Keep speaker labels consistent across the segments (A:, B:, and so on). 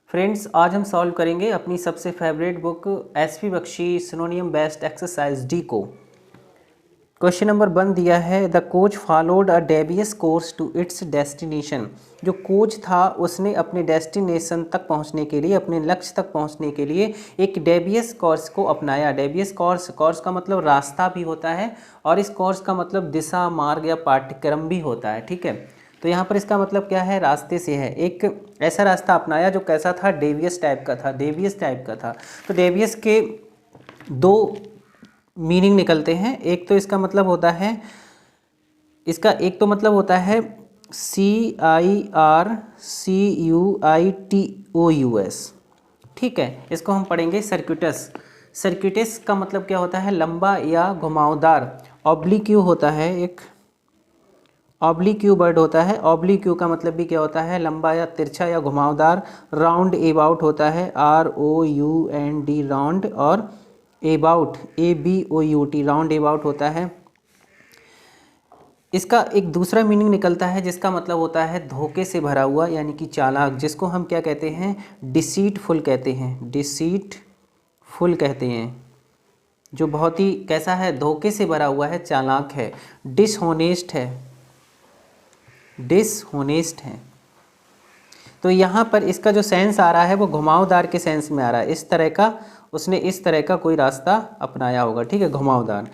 A: Friends, आज हम solve करेंगे अपनी सबसे favourite book SP Bakshi synonym based exercise D को। क्वेश्चन नंबर 1 दिया है, the coach followed a devious course to its destination. जो कोच था उसने अपने डेस्टिनेशन तक पहुंचने के लिए, अपने लक्ष्य तक पहुंचने के लिए एक डेवियस कोर्स को अपनाया। डेवियस कोर्स का मतलब रास्ता भी होता है और इस कोर्स का मतलब दिशा, मार्ग या पाठ्यक्रम भी होता है। ठीक है, तो यहाँ पर इसका मतलब क्या है, रास्ते से है। एक ऐसा रास्ता अपनाया जो कैसा था, डेवियस टाइप का था, डेवियस टाइप का था। तो डेवियस के दो मीनिंग निकलते हैं। एक तो इसका मतलब होता है, इसका एक तो मतलब होता है CIRCUITOUS। ठीक है, इसको हम पढ़ेंगे सर्क्यूटस। सर्क्यूटस का मतलब क्या होता है, लंबा या घुमावदार। ऑब्लिक्यू होता है, एक ऑब्लिक्यू वर्ड होता है। ऑब्लिक्यू का मतलब भी क्या होता है, लंबा या तिरछा या घुमावदार। राउंड एबाउट होता है, ROUND राउंड, और एबाउट ABOUT राउंड एबाउट होता है। इसका एक दूसरा मीनिंग निकलता है जिसका मतलब होता है धोखे से भरा हुआ, यानी कि चालाक, जिसको हम क्या कहते हैं, डिसीटफुल कहते हैं। डिसीटफुल कहते हैं, जो बहुत ही कैसा है, धोखे से भरा हुआ है, चालाक है। डिसहोनेस्ट है, डिसहोनेस्ट है। तो यहाँ पर इसका जो सेंस आ रहा है वो घुमावदार के सेंस में आ रहा है। इस तरह का उसने इस तरह का कोई रास्ता अपनाया होगा। ठीक है, घुमावदार।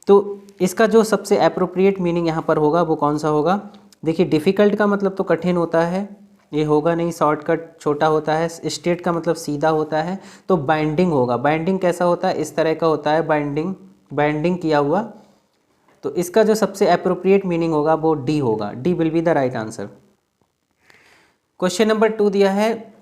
A: तो इसका जो सबसे एप्रोप्रिएट मीनिंग यहाँ पर होगा वो कौन सा होगा, देखिए, डिफ़िकल्ट का मतलब तो कठिन होता है, ये होगा नहीं। शॉर्टकट छोटा होता है। स्ट्रेट का मतलब सीधा होता है। तो बाइंडिंग होगा। बाइंडिंग कैसा होता है, इस तरह का होता है, बाइंडिंग किया हुआ। तो इसका जो सबसे एप्रोप्रिएट मीनिंग होगा वो डी होगा। D will be the right answer. Question number 2 दिया है,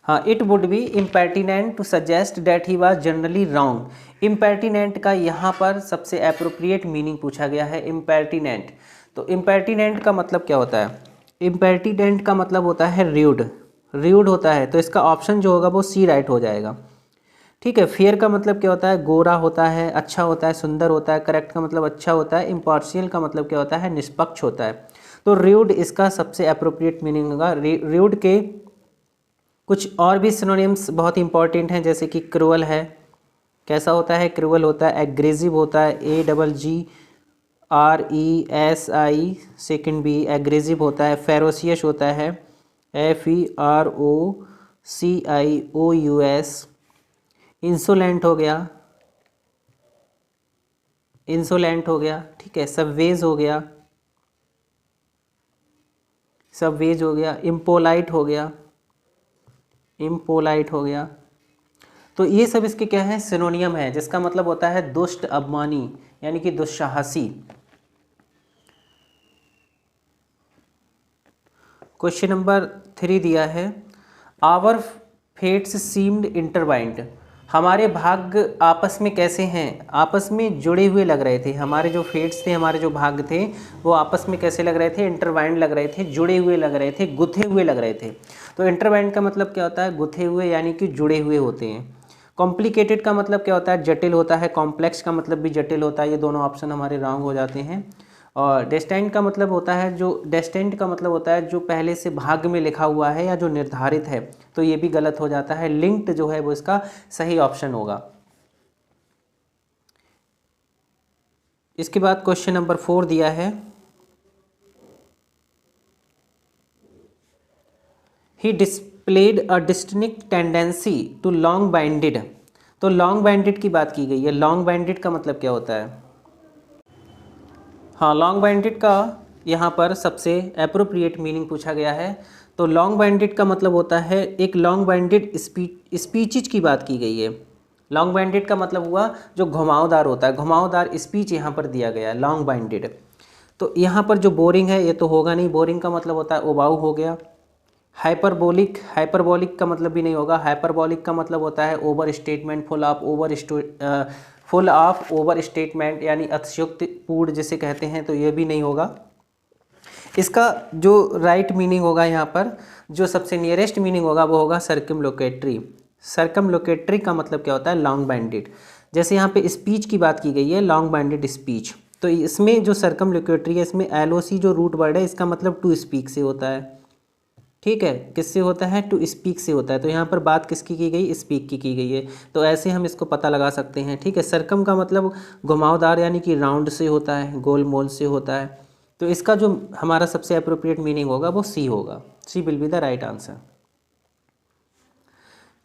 A: हाँ, it would be impertinent to suggest that he was generally wrong. Impertinent का यहाँ पर सबसे एप्रोप्रिएट मीनिंग पूछा गया है, इम्पर्टिनेंट। तो इम्पर्टिनेंट का मतलब क्या होता है, इम्पर्टिनेंट का मतलब होता है र्यूड, र्यूड होता है। तो इसका ऑप्शन जो होगा वो सी राइट हो जाएगा। ठीक है, फेयर का मतलब क्या होता है, गोरा होता है, अच्छा होता है, सुंदर होता है। करेक्ट का मतलब अच्छा होता है। इम्पार्शियल का मतलब क्या होता है, निष्पक्ष होता है। तो र्यूड इसका सबसे एप्रोप्रिएट मीनिंग होगा। र्यूड के कुछ और भी सिनोनिम्स बहुत इंपॉर्टेंट हैं, जैसे कि क्रूअल है, कैसा होता है, क्रूअल होता है। एग्रेसिव होता है, AGGRESI सेकंड बी, एग्रेसिव होता है। फेरोसियस होता है, FEROCIOUS। इंसोलेंट हो गया, इंसोलेंट हो गया। ठीक है, सबवेज हो गया, सबवेज हो गया। इम्पोलाइट हो गया, इम्पोलाइट हो गया। तो ये सब इसके क्या है, सिनोनियम है, जिसका मतलब होता है दुष्ट, अवमानी, यानी कि दुस्साहसी। क्वेश्चन नंबर 3 दिया है, आवर फेट्स सीम्ड इंटरवाइंड। हमारे भाग्य आपस में कैसे हैं, आपस में जुड़े हुए लग रहे थे। हमारे जो फेट्स थे, हमारे जो भाग्य थे, वो आपस में कैसे लग रहे थे, इंटरवाइंड लग रहे थे, जुड़े हुए लग रहे थे, गुथे हुए लग रहे थे। तो इंटरवाइंड का मतलब क्या होता है, गुथे हुए, यानी कि जुड़े हुए होते हैं। कॉम्प्लिकेटेड का मतलब क्या होता है, जटिल होता है। कॉम्प्लेक्स का मतलब भी जटिल होता है। ये दोनों ऑप्शन हमारे रॉन्ग हो जाते हैं। और डेस्टाइंड का मतलब होता है, जो डेस्टिन्ड का मतलब होता है जो पहले से भाग्य में लिखा हुआ है या जो निर्धारित है। तो ये भी गलत हो जाता है। लिंक्ड जो है वो इसका सही ऑप्शन होगा। इसके बाद क्वेश्चन नंबर 4 दिया है, he displayed a distinct tendency to long winded. तो लॉन्ग बाइंडेड की बात की गई है। लॉन्ग बाइंडेड का मतलब क्या होता है, हाँ, लॉन्ग बाइंडेड का यहाँ पर सबसे एप्रोप्रिएट मीनिंग पूछा गया है। तो लॉन्ग बाइंडेड का मतलब होता है, एक लॉन्ग बाइंडेड स्पीचेज की बात की गई है। लॉन्ग बाइंडेड का मतलब हुआ जो घुमावदार होता है, घुमावदार स्पीच यहाँ पर दिया गया है, लॉन्ग बाइंडेड। तो यहाँ पर जो बोरिंग है ये तो होगा नहीं। बोरिंग का मतलब होता है उबाऊ हो गया। हाइपरबोलिक, हाइपरबोलिक का मतलब भी नहीं होगा। हाइपरबोलिक का मतलब होता है over statement, full of over statement, यानी अतिशयोक्ति पूर्ण जिसे कहते हैं। तो ये भी नहीं होगा। इसका जो राइट मीनिंग होगा यहाँ पर, जो सबसे नियरेस्ट मीनिंग होगा वो होगा सर्कमलोकेटरी। सर्कमलोकेटरी का मतलब क्या होता है, लॉन्ग बाइंडेड। जैसे यहाँ पे स्पीच की बात की गई है, लॉन्ग बाइंडेड स्पीच। तो इसमें जो सर्कमलोक्यूटरी है, इसमें LOC जो रूट वर्ड है, इसका मतलब टू स्पीक से होता है। ठीक है, किससे होता है? टू स्पीक से होता है। तो यहाँ पर बात किसकी की गई? स्पीक की गई है। तो ऐसे हम इसको पता लगा सकते हैं। ठीक है, सरकम का मतलब घुमावदार यानी कि राउंड से होता है, गोल मोल से होता है। तो इसका जो हमारा सबसे अप्रोप्रिएट मीनिंग होगा वो सी होगा। C will be the right answer.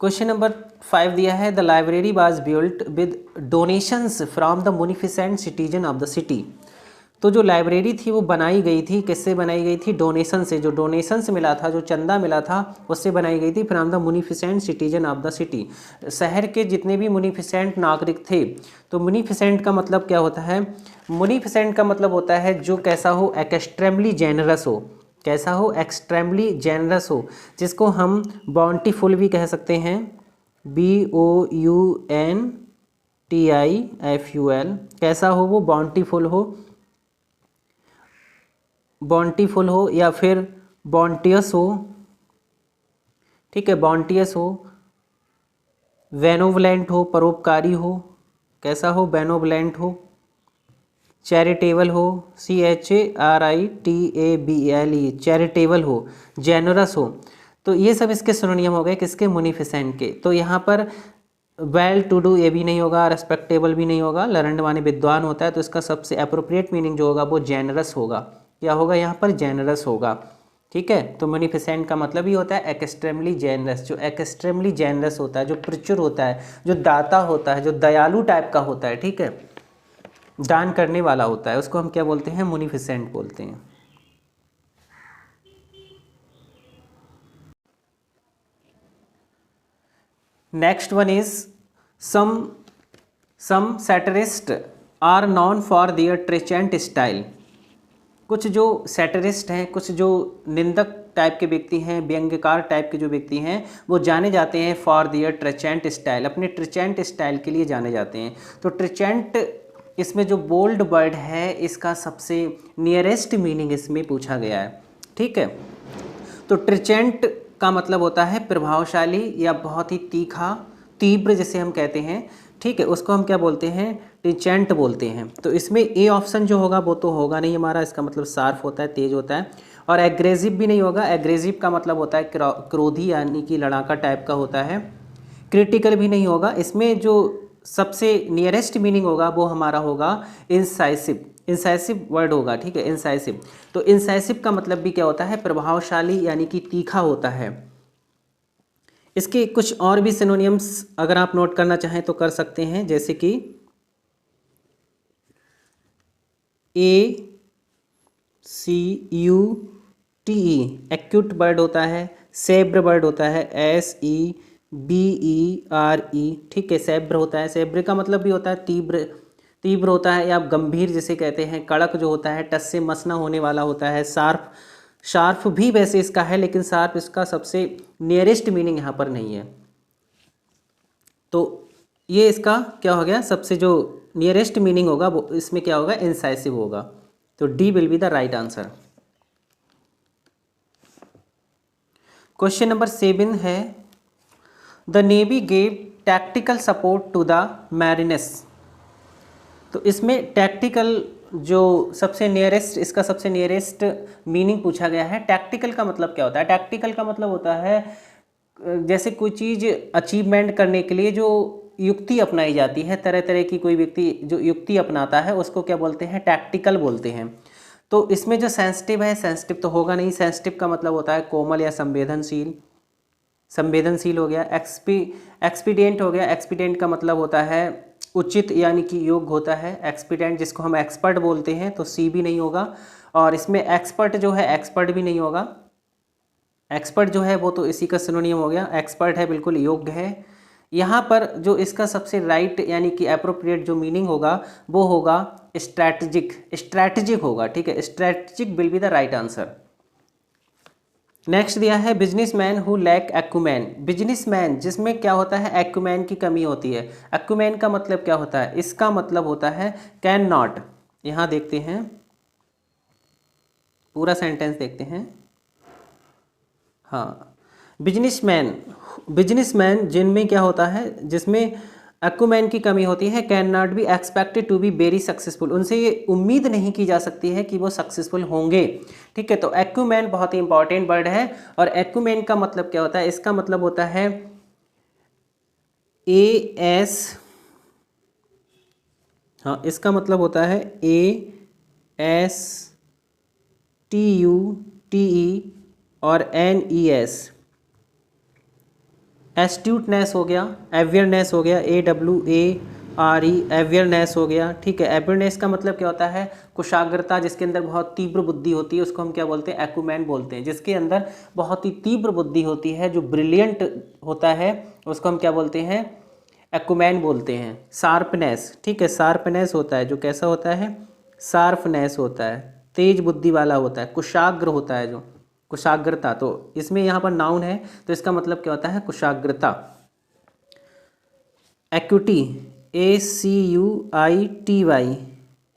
A: Question number 5 दिया है, the library was built with donations from the munificent citizen of the city. तो जो लाइब्रेरी थी वो बनाई गई थी, किससे बनाई गई थी? डोनेशन से। जो डोनेशन से मिला था, जो चंदा मिला था, उससे बनाई गई थी from the munificent citizen of the city. शहर के जितने भी मुनिफिसेंट नागरिक थे। तो मुनिफिसेंट का मतलब क्या होता है? मुनिफिसेंट का मतलब होता है जो कैसा हो? एक्सट्रीमली जेनरस हो। कैसा हो? एक्सट्रीमली जेनरस हो, जिसको हम बाउंटीफुल भी कह सकते हैं। BOUNTIFUL। कैसा हो वो? बाउंटीफुल हो, बॉन्टीफुल हो, या फिर बॉन्टियस हो। ठीक है, बॉन्टियस हो, बेनोवलेंट हो, परोपकारी हो। कैसा हो? बेनोवलेंट हो, चैरिटेबल हो, CHARITABLE, चैरिटेबल हो, जेनरस हो। तो ये सब इसके सिनोनियम हो गए, किसके? मुनिफिसेंट के। तो यहाँ पर वेल टू डू ये भी नहीं होगा, रेस्पेक्टेबल भी नहीं होगा, लर्नड माने विद्वान होता है। तो इसका सबसे अप्रोप्रिएट मीनिंग जो होगा वो जेनरस होगा। क्या होगा यहाँ पर? जेनरस होगा। ठीक है, तो मुनिफिसेंट का मतलब ही होता है एक्सट्रीमली जेनरस। जो एक्सट्रीमली जेनरस होता है, जो प्रचुर होता है, जो दाता होता है, जो दयालु टाइप का होता है, ठीक है, दान करने वाला होता है, उसको हम क्या बोलते हैं? मुनिफिसेंट बोलते हैं। Next one is some satirist are known for their trenchant style. कुछ जो सैटरिस्ट हैं, कुछ जो निंदक टाइप के व्यक्ति हैं, व्यंग्यकार टाइप के जो व्यक्ति हैं, वो जाने जाते हैं फॉर देयर ट्रेचेंट स्टाइल, अपने ट्रेचेंट स्टाइल के लिए जाने जाते हैं। तो ट्रेचेंट, इसमें जो बोल्ड वर्ड है, इसका सबसे नियरेस्ट मीनिंग इसमें पूछा गया है। ठीक है, तो ट्रेचेंट का मतलब होता है प्रभावशाली या बहुत ही तीखा, तीव्र जिसे हम कहते हैं। ठीक है, उसको हम क्या बोलते हैं? ट्रेचेंट बोलते हैं। तो इसमें ए ऑप्शन जो होगा वो तो होगा नहीं हमारा, इसका मतलब शार्प होता है, तेज होता है। और एग्रेसिव भी नहीं होगा। एग्रेसिव का मतलब होता है क्रोधी यानी कि लड़ाका टाइप का होता है। क्रिटिकल भी नहीं होगा। इसमें जो सबसे नियरेस्ट मीनिंग होगा वो हमारा होगा इंसाइसिव। इंसाइसिव वर्ड होगा। ठीक है, इंसाइसिव। तो इंसाइसिव का मतलब भी क्या होता है? प्रभावशाली यानी कि तीखा होता है। इसके कुछ और भी सिनोनियम्स अगर आप नोट करना चाहें तो कर सकते हैं, जैसे कि ACUTE एक्यूट वर्ड होता है, सेब्र वर्ड होता है, SEBERE। ठीक है, सेब्र होता है। सेब्र का मतलब भी होता है तीव्र, तीव्र होता है, या गंभीर जिसे कहते हैं। कड़क जो होता है, टस से मस ना होने वाला होता है। शार्प, शार्प भी वैसे इसका है, लेकिन शार्प इसका सबसे नियरेस्ट मीनिंग यहाँ पर नहीं है। तो ये इसका क्या हो गया? सबसे जो नियरेस्ट मीनिंग होगा वो इसमें क्या होगा? इंसाइसिव होगा। तो D will be the right answer. Question number 7 है, the navy gave tactical support to the marines. तो इसमें टैक्टिकल जो सबसे नियरेस्ट, इसका सबसे नियरेस्ट मीनिंग पूछा गया है। टैक्टिकल का मतलब क्या होता है? टैक्टिकल का मतलब होता है जैसे कोई चीज़ अचीवमेंट करने के लिए जो युक्ति अपनाई जाती है, तरह तरह की कोई व्यक्ति जो युक्ति अपनाता है उसको क्या बोलते हैं? टैक्टिकल बोलते हैं। तो इसमें जो सेंसिटिव है, सेंसिटिव तो होगा नहीं। सेंसिटिव का मतलब होता है कोमल या संवेदनशील। संवेदनशील हो गया। एक्सपीडियंट हो गया। एक्सपीडियंट का मतलब होता है उचित यानी कि योग्य होता है। एक्सपीडियंट जिसको हम एक्सपर्ट बोलते हैं, तो सी भी नहीं होगा। और इसमें एक्सपर्ट जो है, एक्सपर्ट भी नहीं होगा। एक्सपर्ट जो है वो तो इसी का सिनोनियम हो गया। एक्सपर्ट है बिल्कुल योग्य है। यहाँ पर जो इसका सबसे राइट यानी कि अप्रोप्रिएट जो मीनिंग होगा वो होगा स्ट्रैटेजिक। स्ट्रैटेजिक होगा। ठीक है, strategic will be the right answer. Next दिया है, businessman who lack acumen. Businessman जिसमें क्या होता है? एक्यूमेन की कमी होती है। एक्यूमेन का मतलब क्या होता है? इसका मतलब होता है कैन नॉट। यहाँ देखते हैं, पूरा सेंटेंस देखते हैं। हाँ, बिजनेसमैन, बिजनेसमैन जिनमें क्या होता है? जिसमें एक्यूमेन की कमी होती है, can not be expected to be very successful, उनसे ये उम्मीद नहीं की जा सकती है कि वो सक्सेसफुल होंगे। ठीक है, तो एक्यूमेन बहुत ही इंपॉर्टेंट वर्ड है। और एक्यूमेन का मतलब क्या होता है? इसका मतलब होता है AS, हाँ इसका मतलब होता है ASTUTE और NES। एस्ट्यूटनेस हो गया, अवेयरनेस हो गया, AWARE अवेयरनेस हो गया। ठीक है, अवेयरनेस का मतलब क्या होता है? कुशाग्रता, जिसके अंदर बहुत तीव्र बुद्धि होती है उसको हम क्या बोलते हैं? एक्यूमेन बोलते हैं। जिसके अंदर बहुत ही तीव्र बुद्धि होती है, जो ब्रिलियंट होता है, उसको हम क्या बोलते हैं? एक्यूमेन बोलते हैं। शार्पनेस, ठीक है, शार्पनेस होता है जो कैसा होता है? शार्पनेस होता है, तेज बुद्धि वाला होता है। कुशाग्र होता है जो, कुशाग्रता, तो इसमें यहाँ पर नाउन है तो इसका मतलब क्या होता है? कुशाग्रता। Acuity, ACUITY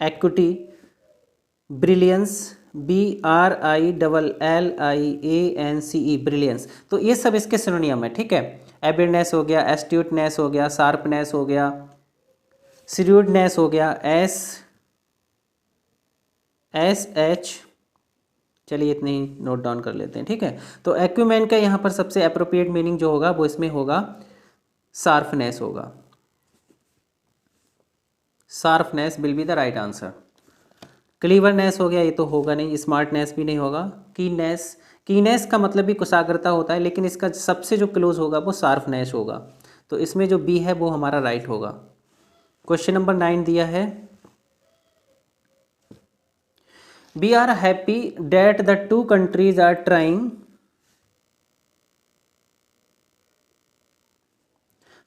A: acuity. Brilliance, BRILLIANCE brilliance. तो ये सब इसके सिनोनियम है। ठीक है, अवेयरनेस हो गया, एस्ट्यूटनेस हो गया, शार्पनेस हो गया, श्रूडनेस हो गया, SH। चलिए इतने ही नोट डाउन कर लेते हैं। ठीक है, तो एक्यूमेन का यहाँ पर सबसे अप्रोप्रिएट मीनिंग जो होगा वो इसमें होगा शार्पनेस होगा। Sharpness will be the right answer. Cleverness हो गया, ये तो होगा नहीं। स्मार्टनेस भी नहीं होगा। कीनेस, कीनेस का मतलब भी कुशाग्रता होता है, लेकिन इसका सबसे जो क्लोज होगा वो शार्पनेस होगा। तो इसमें जो बी है वो हमारा राइट होगा। क्वेश्चन नंबर 9 दिया है, we are happy that the two countries are trying.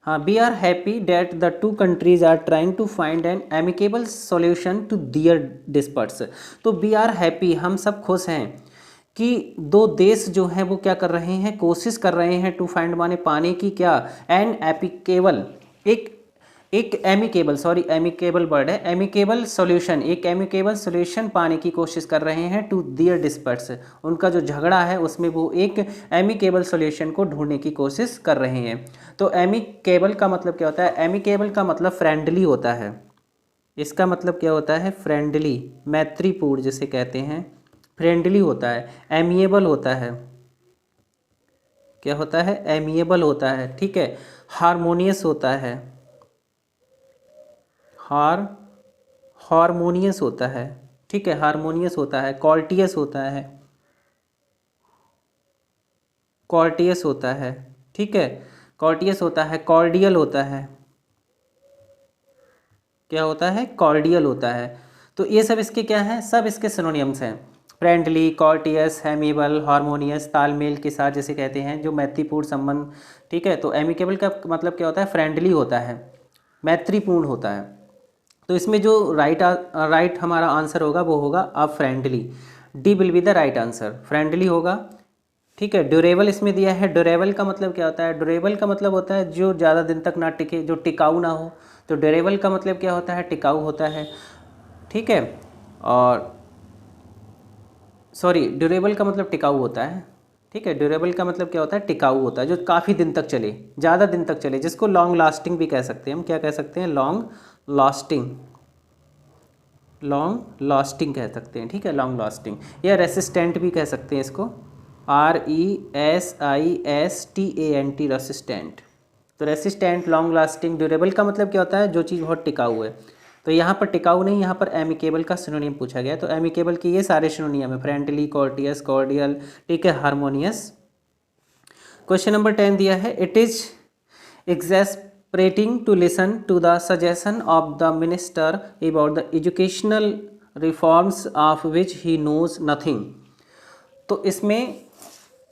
A: हाँ, we are happy that the two countries are trying to find an amicable solution to their disputes. तो वी आर हैप्पी, हम सब खुश हैं कि दो देश जो हैं वो क्या कर रहे हैं? कोशिश कर रहे हैं। टू फाइंड माने पाने की क्या? एन एपिकेबल, एक एमिकेबल, सॉरी एमिकेबल वर्ड है, एमिकेबल सॉल्यूशन, एक एमिकेबल सॉल्यूशन पाने की कोशिश कर रहे हैं टू दियर डिस्प्यूट्स। उनका जो झगड़ा है उसमें वो एक एमिकेबल सॉल्यूशन को ढूंढने की कोशिश कर रहे हैं। तो एमिकेबल का मतलब क्या होता है? एमिकेबल का मतलब फ्रेंडली होता है। इसका मतलब क्या होता है? फ्रेंडली, मैत्रीपूर्ण जिसे कहते हैं, फ्रेंडली होता है। एमिएबल होता है, क्या होता है? एमिएबल होता है। ठीक है, हारमोनियस होता है, हारमोनियस होता है। ठीक है, हारमोनियस होता है। कॉर्टियस होता है, कॉर्टियस होता है। ठीक है, कॉर्टियस होता है। कॉर्डियल होता है, क्या होता है? कॉर्डियल होता है। तो ये सब इसके क्या हैं? सब इसके सिनोनियम्स हैं। फ्रेंडली, कॉर्टियस, एमिएबल, हारमोनियस, तालमेल के साथ जैसे कहते हैं, जो मैत्रीपूर्ण संबंध। ठीक है, तो एमिकेबल का मतलब क्या होता है? फ्रेंडली होता है, मैत्रीपूर्ण होता है। तो इसमें जो राइट हमारा आंसर होगा वो होगा अब friendly. D will be the right answer, friendly होगा। ठीक है, ड्यूरेबल इसमें दिया है। ड्यूरेबल का मतलब क्या होता है? ड्यूरेबल का मतलब होता है जो ज़्यादा दिन तक ना टिके, जो टिकाऊ ना हो। तो ड्यूरेबल का मतलब क्या होता है? टिकाऊ होता है। ठीक है, और सॉरी, ड्यूरेबल का मतलब टिकाऊ होता है। ठीक है, ड्यूरेबल का मतलब क्या होता है? टिकाऊ होता है, जो काफ़ी दिन तक चले, ज़्यादा दिन तक चले, जिसको लॉन्ग लास्टिंग भी कह सकते हैं हम। क्या कह सकते हैं? लॉन्ग लास्टिंग, लॉन्ग लास्टिंग कह सकते हैं। ठीक है, लॉन्ग लास्टिंग, या रेसिस्टेंट भी कह सकते हैं इसको, RESISTANT, रेसिस्टेंट। तो रेसिस्टेंट, लॉन्ग लास्टिंग। ड्यूरेबल का मतलब क्या होता है? जो चीज़ बहुत टिकाऊ है। तो यहाँ पर टिकाऊ नहीं, यहाँ पर एमिकेबल का सिनोनियम पूछा गया। तो एमिकेबल के ये सारे सिनोनियम है, फ्रेंडली, कॉर्टियस, कॉर्डियल, ठीक है, हारमोनियस। क्वेश्चन नंबर 10 दिया है, it is exasperating to listen to the suggestion of the minister about the educational reforms of which he knows nothing। तो इसमें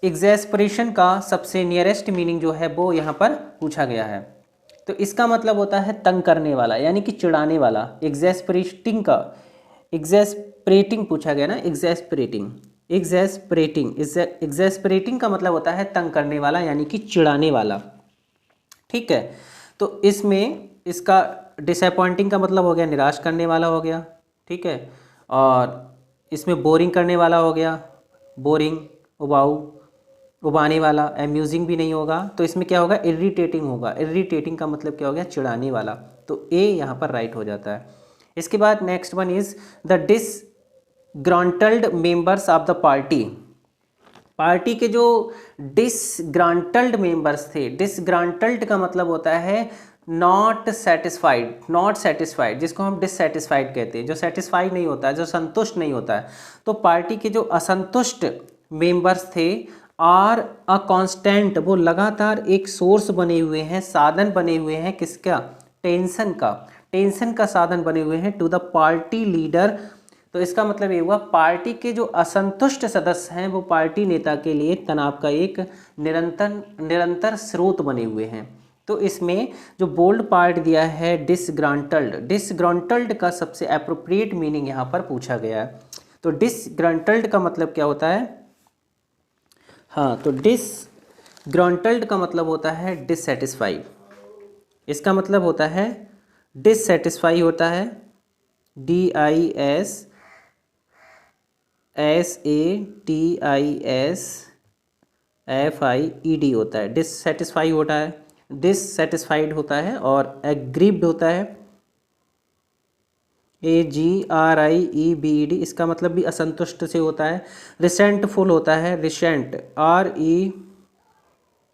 A: exasperation का सबसे नियरेस्ट मीनिंग जो है वो यहाँ पर पूछा गया है। तो इसका मतलब होता है तंग करने वाला, यानी कि चिढ़ाने वाला। exasperating का, exasperating पूछा गया ना, exasperating का मतलब होता है तंग करने वाला, यानी कि चिढ़ाने वाला। ठीक है, तो इसमें इसका डिसअपॉइंटिंग का मतलब हो गया निराश करने वाला हो गया। ठीक है, और इसमें बोरिंग करने वाला हो गया, बोरिंग, उबाऊ। उबाने वाला, अम्यूजिंग भी नहीं होगा, तो इसमें क्या होगा, इरिटेटिंग होगा। इरिटेटिंग का मतलब क्या हो गया, चिढ़ाने वाला, तो ए यहाँ पर राइट हो जाता है। इसके बाद next one is the disgruntled members of the party. Party के जो डिसग्रांटल्ड मेंबर्स थे, डिसग्रांटल्ड का मतलब होता है नॉट सेटिस्फाइड, नॉट सेटिस्फाइड, जिसको हम डिससेटिस्फाइड कहते हैं, जो सेटिस्फाइड नहीं होता है, जो संतुष्ट नहीं होता है। तो पार्टी के जो असंतुष्ट मेंबर्स थे आर अ कांस्टेंट, वो लगातार एक सोर्स बने हुए हैं, साधन बने हुए हैं, किसका, टेंशन का, टेंशन का साधन बने हुए हैं टू द पार्टी लीडर। तो इसका मतलब ये हुआ पार्टी के जो असंतुष्ट सदस्य हैं वो पार्टी नेता के लिए तनाव का एक निरंतर स्रोत बने हुए हैं। तो इसमें जो बोल्ड पार्ट दिया है डिसग्रांटल्ड, डिसग्रांटल्ड का सबसे एप्रोप्रिएट मीनिंग यहाँ पर पूछा गया है। तो डिसग्रांटल्ड का मतलब क्या होता है, हाँ, तो डिसग्रांटल्ड का मतलब होता है डिससेटिस्फाइड। इसका मतलब होता है डिससेटिस्फाई होता है, DISSATISFIED होता है, डिससेटिस्फाई होता है, डिससेटिस्फाइड होता है, और एग्रीव्ड होता है, AGRIEBED, इसका मतलब भी असंतुष्ट से होता है। रिसेंटफुल होता है, रिसेंट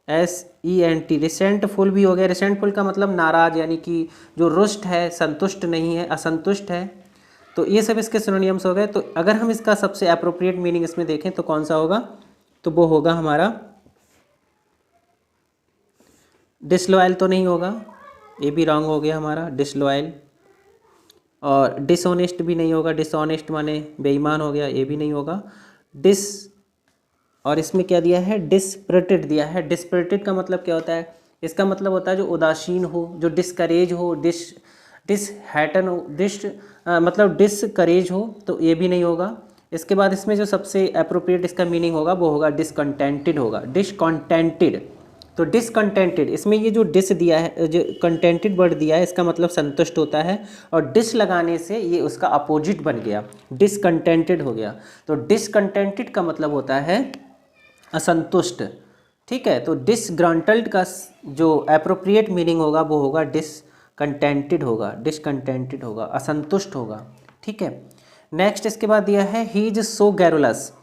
A: RESENT, रिसेंटफुल भी हो गया। रिसेंटफुल का मतलब नाराज, यानी कि जो रुष्ट है, संतुष्ट नहीं है, असंतुष्ट है। तो ये सब इसके सिनोनिम्स हो गए। तो अगर हम इसका सबसे अप्रोप्रिएट मीनिंग इसमें देखें तो कौन सा होगा, तो वो होगा हमारा डिसलॉयल, तो नहीं होगा, ये भी रॉन्ग हो गया हमारा, डिसलॉयल। और डिसऑनेस्ट भी नहीं होगा, डिसऑनेस्ट माने बेईमान हो गया, ये भी नहीं होगा। और इसमें क्या दिया है, डिस्पिरिटेड दिया है। डिस्पिरिटेड का मतलब क्या होता है, इसका मतलब होता है जो उदासीन हो, जो डिस्करेज हो, डिसहैटन हो, मतलब डिसकरेज हो, तो ये भी नहीं होगा। इसके बाद इसमें जो सबसे अप्रोप्रिएट इसका मीनिंग होगा वो होगा डिसकंटेंटेड होगा, डिसकंटेंटेड। तो डिसकंटेंटेड, इसमें ये जो डिस दिया है, जो कंटेंटेड वर्ड दिया है, इसका मतलब संतुष्ट होता है, और डिस लगाने से ये उसका अपोजिट बन गया, डिसकंटेंटेड हो गया। तो डिसकंटेंटेड का मतलब होता है असंतुष्ट, ठीक है। तो डिसग्रांटल्ड का जो एप्रोप्रिएट मीनिंग होगा वो होगा डिसकंटेंटेड होगा, डिसकंटेंटेड होगा, असंतुष्ट होगा, ठीक है। नेक्स्ट इसके बाद दिया है ही इज सो गैरोलस,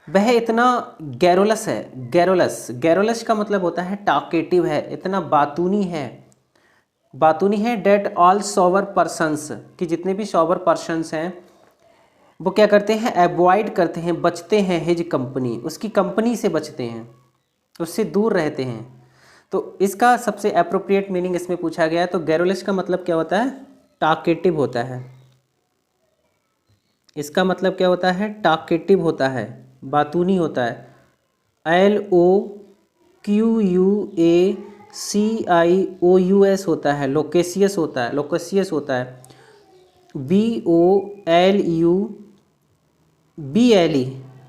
A: वह इतना गैरोलस है। गैरोलस, गैरोलस का मतलब होता है टॉकेटिव है, इतना बातूनी है, बातूनी है। डेट ऑल सोबर पर्सन्स, कि जितने भी सोबर पर्सन्स हैं वो क्या करते हैं, अवॉइड करते हैं, बचते हैं, हिज कंपनी, उसकी कंपनी से बचते हैं, उससे दूर रहते हैं। तो इसका सबसे अप्रोप्रिएट मीनिंग इसमें पूछा गया है। तो गैरोलस का मतलब क्या होता है, टॉकेटिव होता है। इसका मतलब क्या होता है, टॉकेटिव होता है, बातूनी होता है। LOQUACIOUS होता है, लोकेसियस होता है, लोकेसियस होता है। BOLUBLE,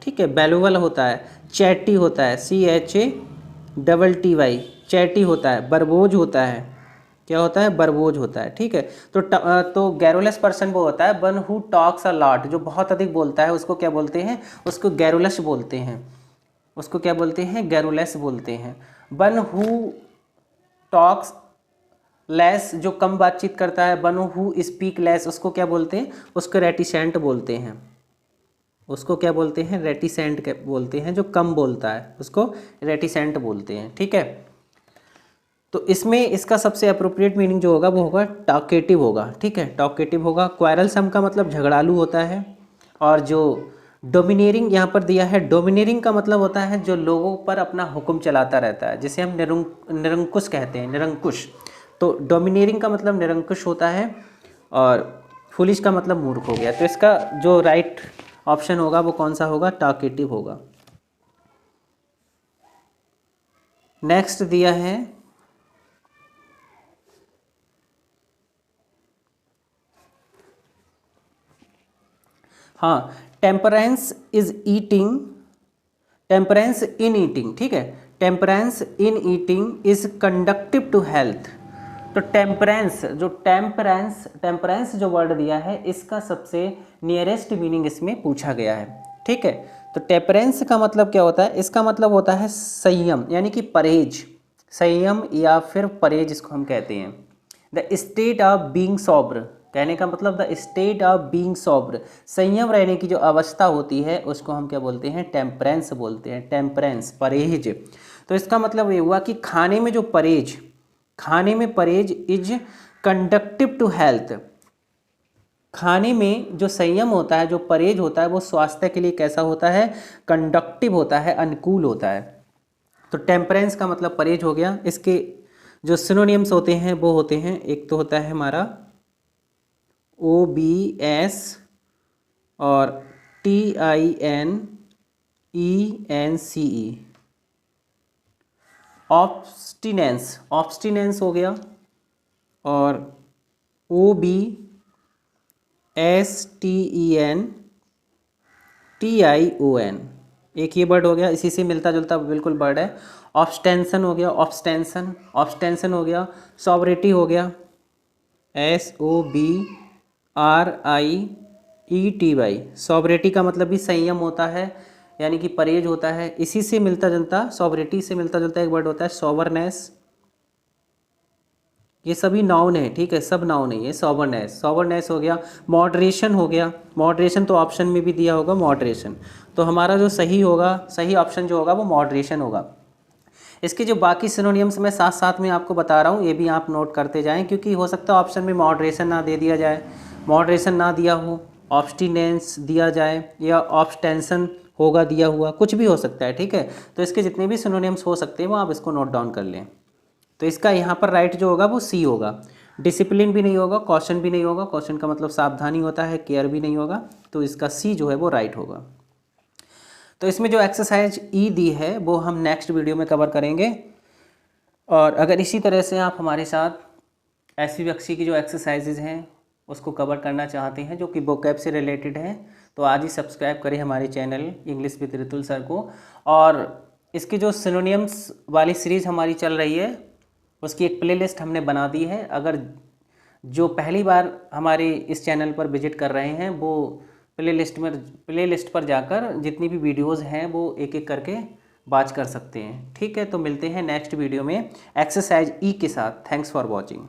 A: ठीक है, बैलुवल होता है। चैटी होता है, CHATTY, चैटी होता है। बरबोज होता है, क्या होता है, बरबोज होता है, ठीक है। तो गैरोलस पर्सन वो होता है one who talks a lot, जो बहुत अधिक बोलता है, उसको क्या बोलते हैं, उसको गैरोलस बोलते हैं, उसको क्या बोलते हैं, गैरोलस बोलते हैं। वन हु टॉक्स लेस, जो कम बातचीत करता है, वन हु स्पीक लेस, उसको क्या बोलते हैं, उसको रेटिसेंट बोलते हैं, उसको क्या बोलते हैं, रेटिसेंट बोलते हैं। जो कम बोलता है उसको रेटिसेंट बोलते हैं, ठीक है। तो इसमें इसका सबसे अप्रोप्रिएट मीनिंग जो होगा वो होगा टॉकेटिव होगा, ठीक है, टॉकेटिव होगा। क्वारलसम का मतलब झगड़ालू होता है। और जो डोमिनेरिंग यहाँ पर दिया है, डोमिनेरिंग का मतलब होता है जो लोगों पर अपना हुक्म चलाता रहता है, जिसे हम निरंकुश कहते हैं, निरंकुश। तो डोमिनेरिंग का मतलब निरंकुश होता है, और फुलिश का मतलब मूर्ख हो गया। तो इसका जो राइट ऑप्शन होगा वो कौन सा होगा, टॉकेटिव होगा। नेक्स्ट दिया है हाँ, temperance is eating, temperance in eating, ठीक है, temperance in eating is conductive to health. तो टेम्परेंस, जो टेम्परेंस जो वर्ड दिया है, इसका सबसे नियरेस्ट मीनिंग इसमें पूछा गया है, ठीक है। तो टेम्परेंस का मतलब क्या होता है? इसका मतलब होता है संयम, यानी कि परहेज, संयम या फिर परहेज इसको हम कहते हैं। द स्टेट ऑफ बीइंग सॉब्र, कहने का मतलब द स्टेट ऑफ बीइंग सॉब्र, संयम रहने की जो अवस्था होती है उसको हम क्या बोलते हैं? टेम्परेंस बोलते हैं। टेम्परेंस, परहेज। तो इसका मतलब ये हुआ कि खाने में जो परहेज, खाने में परहेज इज कंडक्टिव टू हेल्थ, खाने में जो संयम होता है, जो परहेज होता है, वो स्वास्थ्य के लिए कैसा होता है? कंडक्टिव होता है, अनुकूल होता है। तो टेम्परेंस का मतलब परहेज हो गया। इसके जो सिनोनिम्स होते हैं वो होते हैं, एक तो होता है हमारा OBS और TINENCE, ऑब्स्टिनेंस, ऑब्स्टिनेंस हो गया, और OBSTENTION, एक ये वर्ड हो गया, इसी से मिलता जुलता बिल्कुल वर्ड है। ऑब्स्टेंशन हो गया, ऑब्स्टेंशन, ऑब्स्टेंशन हो गया। सॉवरिटी हो गया, SOBRIETY, सॉवरिटी का मतलब भी संयम होता है, यानी कि परहेज होता है। इसी से मिलता जुलता, सॉवरिटी से मिलता जुलता एक वर्ड होता है सॉबरनेस। ये सभी नाउन है, ठीक है, सब नाउन है ये। सॉबरनेस, सॉबरनेस हो गया। मॉडरेशन हो गया, मॉडरेशन तो ऑप्शन में भी दिया होगा मॉडरेशन, तो हमारा जो सही होगा, सही ऑप्शन जो होगा वो मॉडरेशन होगा। इसके जो बाकी सिनोनियम्स मैं साथ साथ में आपको बता रहा हूँ, ये भी आप नोट करते जाएं, क्योंकि हो सकता है ऑप्शन में मॉडरेशन ना दे दिया जाए, मॉडरेशन ना दिया हो, ऑब्स्टिनेंस दिया जाए, या ऑब्स्टेंशन होगा दिया हुआ, कुछ भी हो सकता है, ठीक है। तो इसके जितने भी सिनोनियम्स हो सकते हैं वो आप इसको नोट डाउन कर लें। तो इसका यहाँ पर राइट जो होगा वो सी होगा। डिसिप्लिन भी नहीं होगा, कॉशन भी नहीं होगा, कॉशन का मतलब सावधानी होता है, केयर भी नहीं होगा, तो इसका सी जो है वो राइट होगा। तो इसमें जो एक्सरसाइज ई दी है वो हम नेक्स्ट वीडियो में कवर करेंगे। और अगर इसी तरह से आप हमारे साथ ऐसी व्यक्ति की जो एक्सरसाइजेज हैं उसको कवर करना चाहते हैं जो कि वोकैब से रिलेटेड हैं, तो आज ही सब्सक्राइब करें हमारे channel English with Ritul sir को। और इसकी जो सिनोनियम्स वाली सीरीज़ हमारी चल रही है उसकी एक प्लेलिस्ट हमने बना दी है। अगर जो पहली बार हमारे इस चैनल पर विजिट कर रहे हैं वो प्लेलिस्ट पर जाकर जितनी भी वीडियोस हैं वो एक एक करके वॉच कर सकते हैं, ठीक है। तो मिलते हैं नेक्स्ट वीडियो में एक्सरसाइज ई के साथ। Thanks for watching.